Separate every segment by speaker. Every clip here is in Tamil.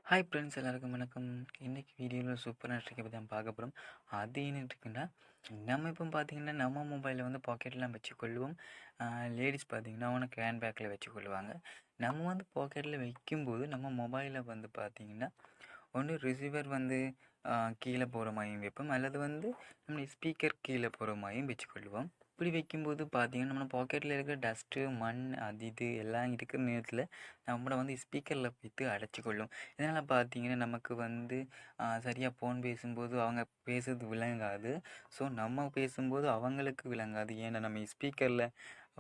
Speaker 1: ஹாய் ஃப்ரெண்ட்ஸ் எல்லாருக்கும் வணக்கம். இன்றைக்கி வீடியோவில் சூப்பரான ட்ரிக்கை பற்றி தான் பார்க்க போகிறோம். அது என்ன ட்ரிக்குன்னா, நம்ம இப்போ பார்த்தீங்கன்னா நம்ம மொபைலில் வந்து பாக்கெட்லாம் வச்சுக்கொள்வோம். லேடிஸ் பார்த்தீங்கன்னா உனக்கு ஹேண்ட் பேக்கில் வச்சுக்கொள்வாங்க. நம்ம வந்து பாக்கெட்டில் வைக்கும்போது நம்ம மொபைலில் வந்து பார்த்திங்கன்னா ஒன்று ரிசீவர் வந்து கீழே போகிற மாதிரியும் வைப்போம், அல்லது வந்து நம்ம ஸ்பீக்கர் கீழே போகிற மாதிரியும் வச்சுக்கொள்வோம். இப்படி வைக்கும்போது பார்த்திங்கன்னா நம்ம பாக்கெட்டில் இருக்கிற டஸ்ட்டு மண் அது இது எல்லாம் இருக்கிற நேரத்தில் நம்மளை வந்து ஸ்பீக்கரில் வைத்து அடைச்சிக்கொள்ளும். இதனால் பார்த்திங்கன்னா நமக்கு வந்து சரியாக ஃபோன் பேசும்போது அவங்க பேசுறது விளங்காது. ஸோ நம்ம பேசும்போது அவங்களுக்கு விளங்காது. ஏன்னா நம்ம ஸ்பீக்கரில்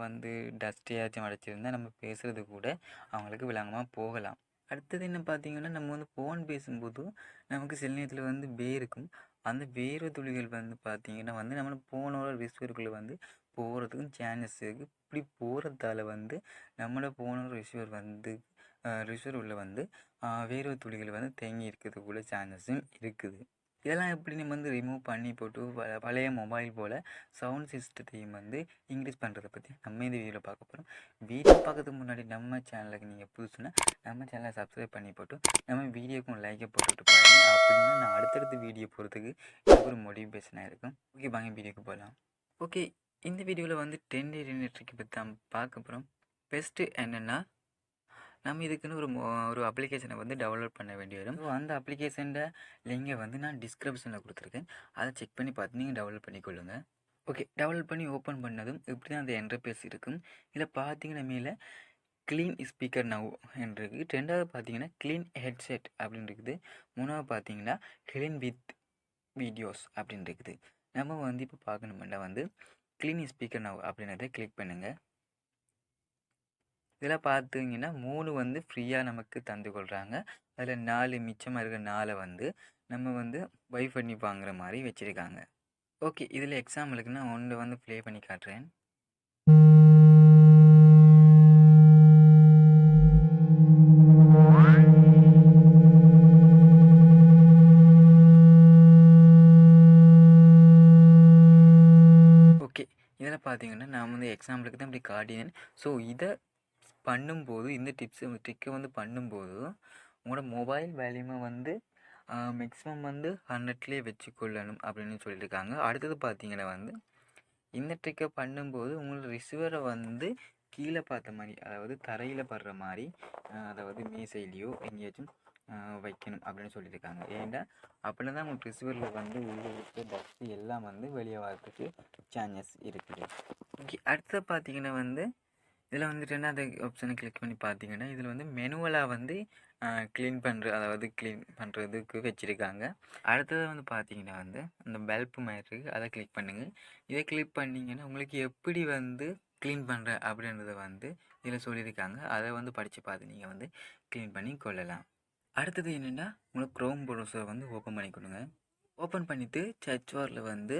Speaker 1: வந்து டஸ்ட்டையாச்சும் அடைச்சிருந்தால் நம்ம பேசுகிறது கூட அவங்களுக்கு விளங்காமல் போகலாம். அடுத்தது என்ன பார்த்தீங்கன்னா, நம்ம வந்து ஃபோன் பேசும்போது நமக்கு சில நேரத்தில் வந்து வேர்க்கும். அந்த வேர்வை துளிகள் வந்து பார்த்தீங்கன்னா வந்து நம்ம ஃபோனோட ரிசீவருக்குள்ளே வந்து போகிறதுக்கும் சான்சஸ் இருக்குது. இப்படி போகிறதால வந்து நம்மளோட ஃபோனோட ரிசீவர் வந்து ரிசீவர் உள்ள வந்து வேர்வை துளிகள் வந்து தேங்கி இருக்கிறதுக்குள்ள சான்சஸும் இருக்குது. இதெல்லாம் எப்படி நம்ம வந்து ரிமூவ் பண்ணி போட்டு பழைய மொபைல் போல் சவுண்ட் சிஸ்டத்தையும் வந்து இன்க்ரீஸ் பண்ணுறதை பற்றி நம்ம இந்த வீடியோவில் பார்க்க போகிறோம். வீடியோ பார்க்கறதுக்கு முன்னாடி நம்ம சேனலுக்கு நீங்கள் புதுசுன்னா நம்ம சேனலை சப்ஸ்கிரைப் பண்ணி போட்டு நம்ம வீடியோக்கும் லைக்கை போட்டுவிட்டு பாருங்கள். அப்படின்னா நான் அடுத்தடுத்த வீடியோ போகிறதுக்கு எனக்கு ஒரு மோட்டிவேஷனாக இருக்கும். ஓகே, வாங்க வீடியோக்கு போகலாம். ஓகே, இந்த வீடியோவில் வந்து 10 ட்ரிக்கை பற்றி தான் பார்க்க போகிறோம். பெஸ்ட்டு என்னென்னா, நம்ம இதுக்குன்னு ஒரு அப்ளிகேஷனை வந்து டவுன்லோட் பண்ண வேண்டி வரும். ஸோ அந்த அப்ளிகேஷனோட லிங்கை வந்து நான் டிஸ்கிரிப்ஷனில் கொடுத்துருக்கேன். அதை செக் பண்ணி பார்த்து நீங்கள் டவுன்லோட் பண்ணிக்கொள்ளுங்கள். ஓகே, டவுன்லோட் பண்ணி ஓப்பன் பண்ணதும் இப்படி தான் அந்த இன்டர்ஃபேஸ் இருக்கும். இதில் பார்த்தீங்கன்னா மேலே க்ளீன் ஸ்பீக்கர் நவ் இருக்குது. ரெண்டாவது பார்த்தீங்கன்னா க்ளீன் ஹெட்செட் அப்படின்னு இருக்குது. மூணாவது பார்த்தீங்கன்னா க்ளீன் வித் வீடியோஸ் அப்படின்னு இருக்குது. நம்ம வந்து இப்போ பார்க்கணுமெண்டா வந்து க்ளீன் ஸ்பீக்கர் நவ் அப்படின்றத கிளிக் பண்ணுங்கள். இதில் பார்த்தீங்கன்னா 3 வந்து ஃப்ரீயாக நமக்கு தந்து கொள்கிறாங்க. அதில் 4 மிச்சமாக இருக்கிற 4 வந்து நம்ம வந்து பை பண்ணி வாங்குற மாதிரி வச்சுருக்காங்க. ஓகே, இதில் எக்ஸாம்பிளுக்கு நான் ஒன்று வந்து ப்ளே பண்ணி காட்டுறேன். ஓகே, இதில் பார்த்தீங்கன்னா நான் வந்து எக்ஸாம்பிளுக்கு தான் இப்படி காட்டினேன். ஸோ இதை பண்ணும்போது இந்த ட்ரிக்கை வந்து பண்ணும்போது உங்களோட மொபைல் வேல்யூமை வந்து மேக்ஸிமம் வந்து 100லேயே வச்சுக்கொள்ளணும் அப்படின்னு சொல்லியிருக்காங்க. அடுத்தது பார்த்தீங்கன்னா வந்து இந்த ட்ரிக்கை பண்ணும்போது உங்களோட ரிசீவரை வந்து கீழே பார்த்த மாதிரி, அதாவது தரையில் படுற மாதிரி, அதாவது மீசையிலையோ எங்கேயாச்சும் வைக்கணும் அப்படின்னு சொல்லியிருக்காங்க. ஏன்னா அப்படின்னா தான் உங்களுக்கு ரிசீவரில் வந்து உள்ள இருக்க டஸ்ட்டு எல்லாம் வந்து வெளியே வரதுக்கு சான்சஸ் இருக்குது. ஓகே, அடுத்தது பார்த்தீங்கன்னா வந்து இதில் வந்து ரெண்டாவது ஆப்ஷனை கிளிக் பண்ணி பார்த்தீங்கன்னா இதில் வந்து மெனுவலாக வந்து க்ளீன் பண்ணுறதுக்கு வச்சுருக்காங்க. அடுத்தது வந்து பார்த்தீங்கன்னா வந்து அந்த பல்ப் மாதிரி இருக்குது, அதை கிளிக் பண்ணுங்கள். இதை கிளிக் பண்ணிங்கன்னா உங்களுக்கு எப்படி வந்து க்ளீன் பண்ணுற அப்படின்றத வந்து இதில் சொல்லியிருக்காங்க. அதை வந்து படித்து பார்த்து நீங்கள் வந்து க்ளீன் பண்ணி கொள்ளலாம். அடுத்தது என்னென்னா உங்களுக்கு க்ரோம் ப்ரௌசரை வந்து ஓப்பன் பண்ணி கொடுங்க. ஓப்பன் பண்ணிவிட்டு சர்ச் பாரில் வந்து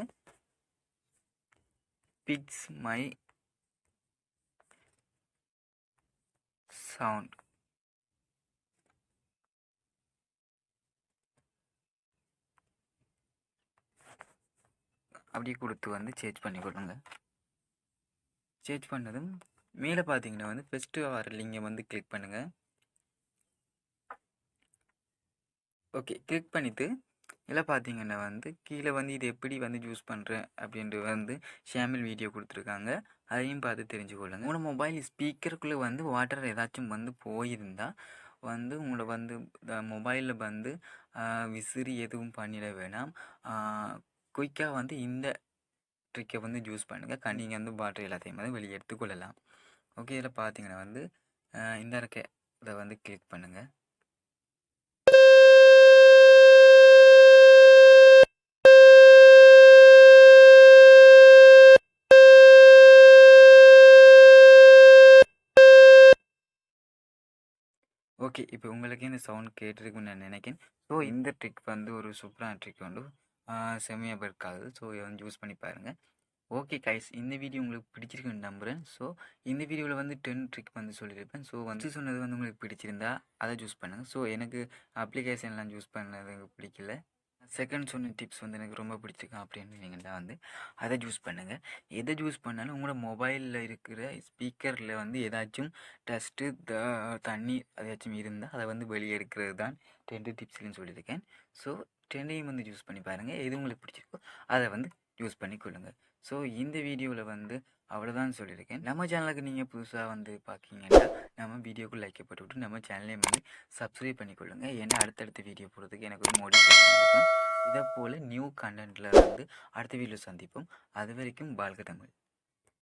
Speaker 1: பிக்ஸ் மை சவுண்ட் அப்படியே கொடுத்து வந்து சேஞ்ச் பண்ணி கொடுங்க. சேஞ்ச் பண்ணதும் மேலே பார்த்தீங்கன்னா வந்து ஃபஸ்ட்டு வர லிங்கை வந்து கிளிக் பண்ணுங்கள். ஓகே, கிளிக் பண்ணிவிட்டு இதில் பார்த்தீங்கன்னா வந்து கீழே வந்து இது எப்படி வந்து யூஸ் பண்ணுறேன் அப்படின்ட்டு வந்து ஷாமில் வீடியோ கொடுத்துருக்காங்க. அதையும் பார்த்து தெரிஞ்சுக்கொள்ளுங்கள். உங்களோட மொபைல் ஸ்பீக்கருக்குள்ளே வந்து வாட்டர் ஏதாச்சும் வந்து போயிருந்தால் வந்து உங்களை வந்து மொபைலில் வந்து விசிறி எதுவும் பண்ணிட வேணாம். குயிக்காக வந்து இந்த ட்ரிக்கை வந்து யூஸ் பண்ணுங்கள். நீங்கள் வந்து வாட்டர் எல்லாத்தையும் வந்து வெளியே எடுத்துக்கொள்ளலாம். ஓகே, இதில் பார்த்தீங்கன்னா வந்து இந்த இருக்க இதை வந்து கிளிக் பண்ணுங்கள். ஓகே, இப்போ உங்களுக்கு இந்த சவுண்ட் கேட்டிருக்குன்னு நான் நினைக்கிறேன். ஸோ இந்த ட்ரிக் வந்து ஒரு சூப்பரான ட்ரிக் வந்து செம்மையாக இருக்காது. ஸோ இதை வந்து யூஸ் பண்ணி பாருங்கள். ஓகே கைஸ், இந்த வீடியோ உங்களுக்கு பிடிச்சிருக்குன்னு நம்புகிறேன். ஸோ இந்த வீடியோவில் வந்து 10 ட்ரிக் வந்து சொல்லியிருப்பேன். ஸோ வந்து சொன்னது வந்து உங்களுக்கு பிடிச்சிருந்தா அதை யூஸ் பண்ணுங்கள். ஸோ எனக்கு அப்ளிகேஷன்லாம் யூஸ் பண்ணது பிடிக்கல. செகண்ட் சொன்ன டிப்ஸ் வந்து எனக்கு ரொம்ப பிடிச்சிருக்கு அப்படின்னு நீங்கன்னா வந்து அதை சூஸ் பண்ணுங்கள். எதை சூஸ் பண்ணாலும் உங்களோட மொபைலில் இருக்கிற ஸ்பீக்கரில் வந்து ஏதாச்சும் டஸ்ட்டு தண்ணி ஏதாச்சும் இருந்தால் அதை வந்து வெளியே எடுக்கிறது தான் 2 டிப்ஸ்லையும் சொல்லியிருக்கேன். ஸோ 2யும் வந்து யூஸ் பண்ணி பாருங்கள். எது உங்களுக்கு பிடிச்சிருக்கோ அதை வந்து யூஸ் பண்ணி கொள்ளுங்கள். ஸோ இந்த வீடியோவில் வந்து அவ்வளோதான் சொல்லியிருக்கேன். நம்ம சேனலுக்கு நீங்கள் புதுசாக வந்து பார்க்கிங்கன்னா நம்ம வீடியோக்கு லைக்கை போட்டுவிட்டு நம்ம சேனலையும் வந்து சப்ஸ்கிரைப் பண்ணிக்கொள்ளுங்க. ஏன்னா அடுத்தடுத்த வீடியோ போடுறதுக்கு எனக்கு ஒரு மோட்டிவேஷன் இருக்கும். இதை போல் நியூ கண்டென்ட்டில் வந்து அடுத்த வீடியோ சந்திப்போம். அது வரைக்கும் வாழ்க தமிழ்.